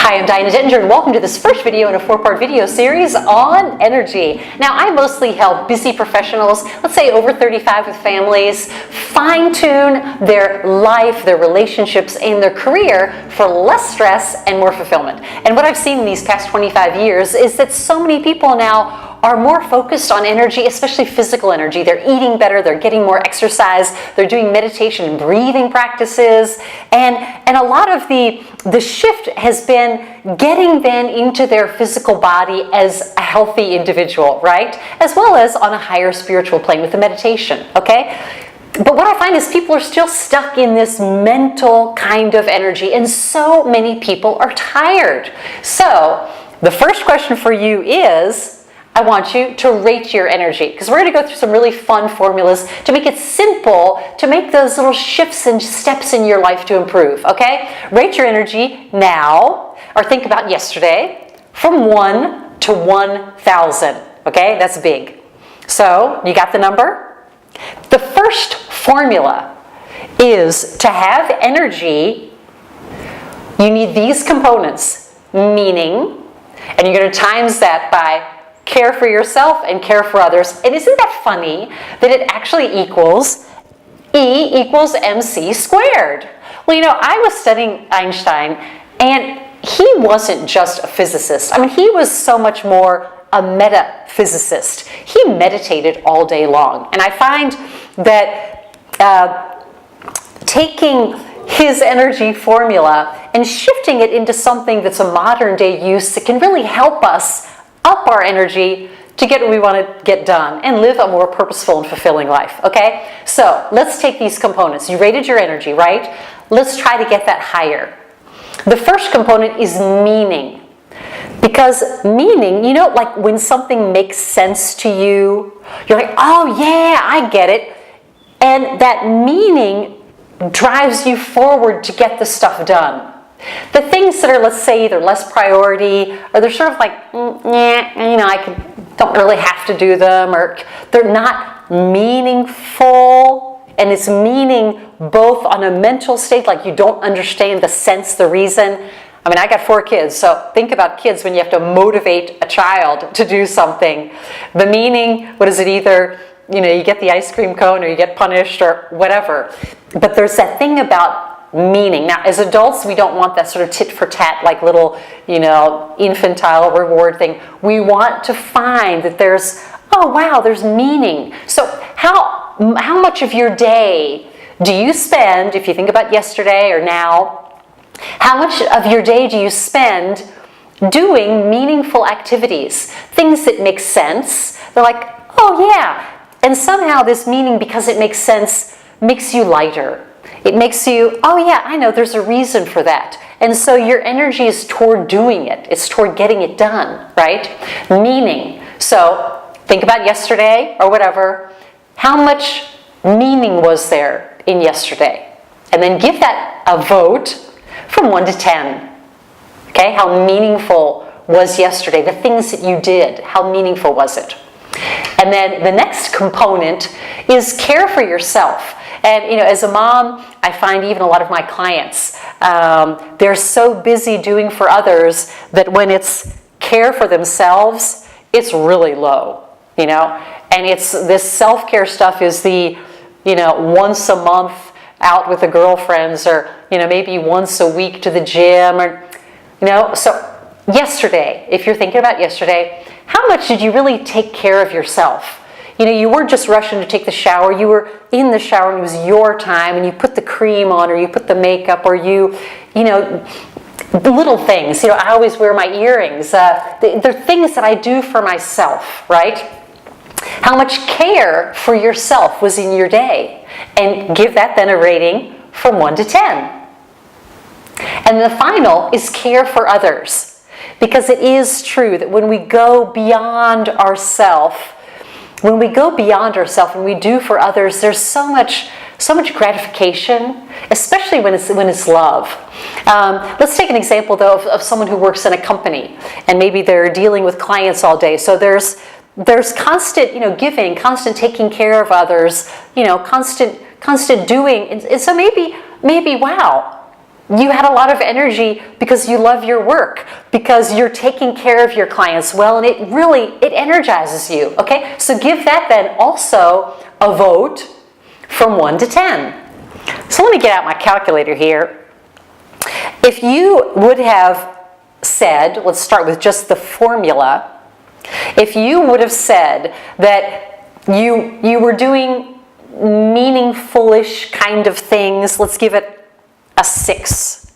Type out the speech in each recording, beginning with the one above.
Hi, I'm Dentinger, and welcome to this first video in a 4-part video series on energy. Now, I mostly help busy professionals, let's say over 35 with families, fine-tune their life, their relationships, and their career for less stress and more fulfillment. And what I've seen in these past 25 years is that so many people now are more focused on energy, especially physical energy. They're eating better, they're getting more exercise, they're doing meditation and breathing practices, and a lot of the shift has been getting them into their physical body as a healthy individual, right? As well as on a higher spiritual plane with the meditation, okay? But what I find is people are still stuck in this mental kind of energy, and so many people are tired. So the first question for you is, I want you to rate your energy, because we're going to go through some really fun formulas to make it simple, to make those little shifts and steps in your life to improve, okay? Rate your energy now, or think about yesterday, from 1 to 1,000, okay? That's big. So, you got the number? The first formula is to have energy, you need these components, meaning, and you're going to times that by care for yourself and care for others. And isn't that funny that it actually equals E equals MC squared? Well, you know, I was studying Einstein, and he wasn't just a physicist. I mean, he was so much more a metaphysicist. He meditated all day long. And I find that taking his energy formula and shifting it into something that's a modern day use that can really help us up our energy to get what we want to get done and live a more purposeful and fulfilling life, okay? So let's take these components. You rated your energy, right? Let's try to get that higher. The first component is meaning. Because meaning, you know, like when something makes sense to you, you're like, oh yeah, I get it. And that meaning drives you forward to get the stuff done. The things that are, let's say, either less priority, or they're sort of like, yeah, you know, don't really have to do them, or they're not meaningful, and it's meaning both on a mental state, like you don't understand the sense, the reason. I mean, I got 4 kids, so think about kids when you have to motivate a child to do something. The meaning, what is it, either, you know, you get the ice cream cone or you get punished or whatever. But there's that thing about meaning. Now, as adults, we don't want that sort of tit-for-tat, like little, you know, infantile reward thing. We want to find that there's, oh wow, there's meaning. So how much of your day do you spend, if you think about yesterday or now, how much of your day do you spend doing meaningful activities? Things that make sense. They're like, oh yeah. And somehow this meaning, because it makes sense, makes you lighter. It makes you, oh yeah, I know, there's a reason for that. And so your energy is toward doing it. It's toward getting it done, right? Meaning. So think about yesterday or whatever. How much meaning was there in yesterday? And then give that a vote from 1 to 10. Okay, how meaningful was yesterday? The things that you did, how meaningful was it? And then the next component is care for yourself. And, you know, as a mom, I find even a lot of my clients, they're so busy doing for others that when it's care for themselves, it's really low, you know. And it's this self-care stuff is the, you know, once a month out with the girlfriends, or, you know, maybe once a week to the gym, or, you know. So yesterday, if you're thinking about yesterday, how much did you really take care of yourself? You know, you weren't just rushing to take the shower. You were in the shower and it was your time, and you put the cream on, or you put the makeup, or you know, the little things. You know, I always wear my earrings. They're things that I do for myself, right? How much care for yourself was in your day? And give that then a rating from 1 to 10. And the final is care for others. Because it is true that when we go beyond ourselves, when we go beyond ourselves and we do for others, there's so much gratification, especially when it's love. Let's take an example, though, of someone who works in a company, and maybe they're dealing with clients all day. So there's constant, you know, giving, constant taking care of others, you know, constant doing. And so maybe, wow, you had a lot of energy because you love your work, because you're taking care of your clients well, and it energizes you, okay? So give that then also a vote from 1 to 10. So let me get out my calculator here. If you would have said, let's start with just the formula, if you would have said that you were doing meaningful-ish kind of things, let's give it a 6,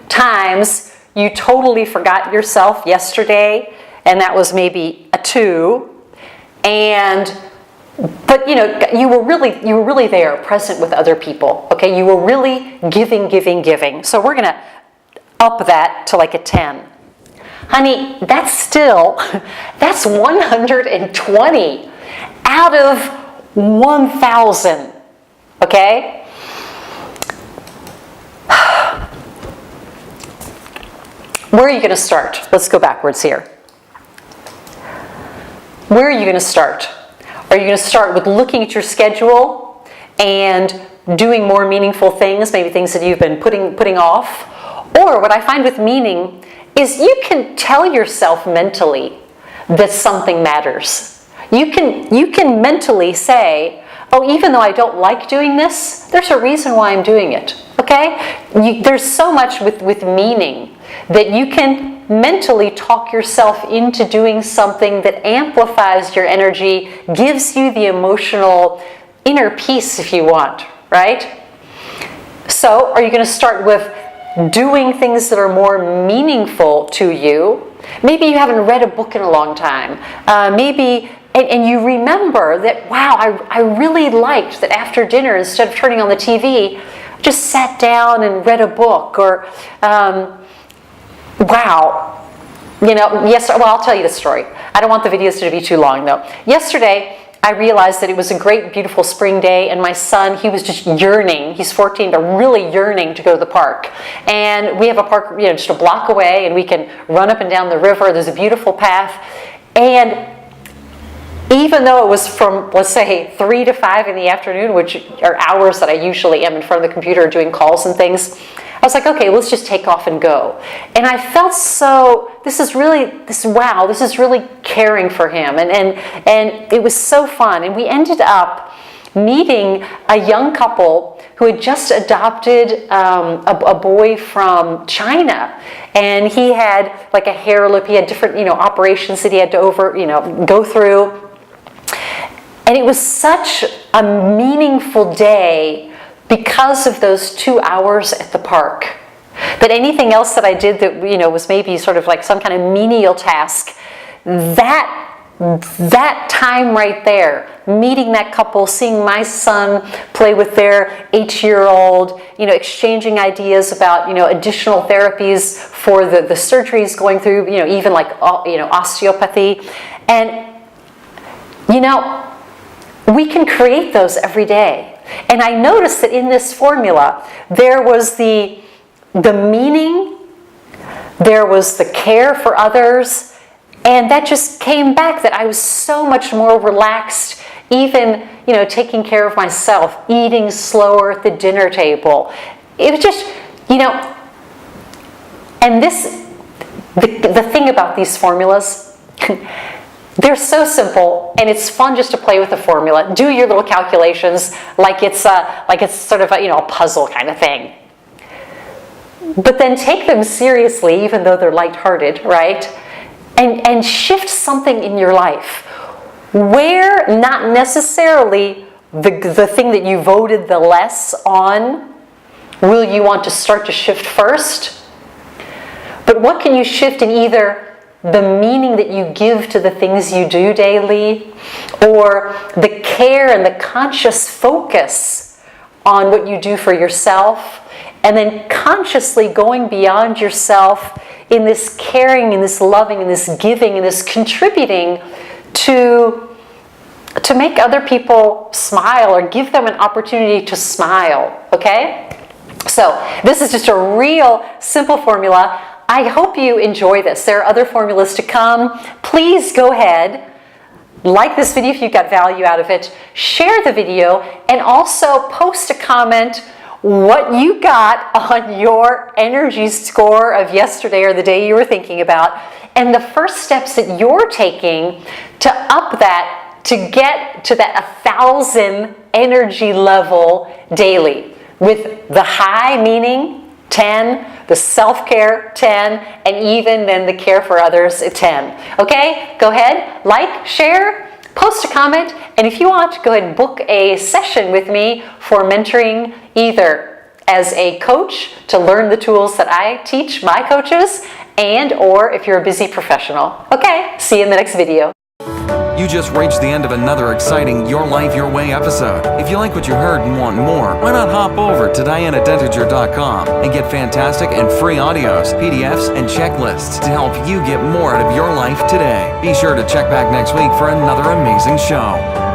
times you totally forgot yourself yesterday, and that was maybe a 2, but you were really there, present with other people, okay? You were really giving. So we're gonna up that to like a 10. Honey, that's 120 out of 1,000, okay? Where are you going to start? Let's go backwards here. Where are you going to start? Are you going to start with looking at your schedule and doing more meaningful things, maybe things that you've been putting off? Or what I find with meaning is you can tell yourself mentally that something matters. You can mentally say, oh, even though I don't like doing this, there's a reason why I'm doing it, okay? There's so much with meaning that you can mentally talk yourself into doing something that amplifies your energy, gives you the emotional inner peace if you want, right? So are you going to start with doing things that are more meaningful to you? Maybe you haven't read a book in a long time. And you remember that, wow, I really liked that after dinner, instead of turning on the TV, I just sat down and read a book. Or, wow, I'll tell you the story. I don't want the videos to be too long, though. Yesterday, I realized that it was a great, beautiful spring day, and my son, he was just yearning. He's 14, but really yearning to go to the park. And we have a park, just a block away, and we can run up and down the river. There's a beautiful path. And even though it was from, let's say, 3 to 5 in the afternoon, which are hours that I usually am in front of the computer doing calls and things, I was like, okay, let's just take off and go. And I felt this is really caring for him. And it was so fun. And we ended up meeting a young couple who had just adopted a boy from China. And he had like a hair lip. He had different, operations that he had to go through. And it was such a meaningful day because of those 2 hours at the park. That anything else that I did that, was maybe sort of like some kind of menial task, that time right there, meeting that couple, seeing my son play with their 8-year-old, exchanging ideas about, additional therapies for the surgeries going through, even like, osteopathy. And, we can create those every day. And I noticed that in this formula, there was the meaning, there was the care for others, and that just came back that I was so much more relaxed, even, taking care of myself, eating slower at the dinner table. It was just, and the thing about these formulas, they're so simple, and it's fun just to play with the formula. Do your little calculations like it's sort of a puzzle kind of thing. But then take them seriously, even though they're lighthearted, right? And shift something in your life where not necessarily the thing that you voted the less on will you want to start to shift first, but what can you shift in either the meaning that you give to the things you do daily, or the care and the conscious focus on what you do for yourself, and then consciously going beyond yourself in this caring, in this loving, in this giving, in this contributing to make other people smile or give them an opportunity to smile, okay? So this is just a real simple formula. I hope you enjoy this. There are other formulas to come. Please go ahead, like this video if you got value out of it, share the video, and also post a comment what you got on your energy score of yesterday or the day you were thinking about, and the first steps that you're taking to up that, to get to that 1,000 energy level daily, with the high meaning 10, the self-care 10, and even then the care for others 10. Okay, go ahead, like, share, post a comment, and if you want, go ahead and book a session with me for mentoring, either as a coach to learn the tools that I teach my coaches, and or if you're a busy professional. Okay, see you in the next video. You just reached the end of another exciting Your Life Your Way episode. If you like what you heard and want more, why not hop over to DianaDentinger.com and get fantastic and free audios, PDFs, and checklists to help you get more out of your life today. Be sure to check back next week for another amazing show.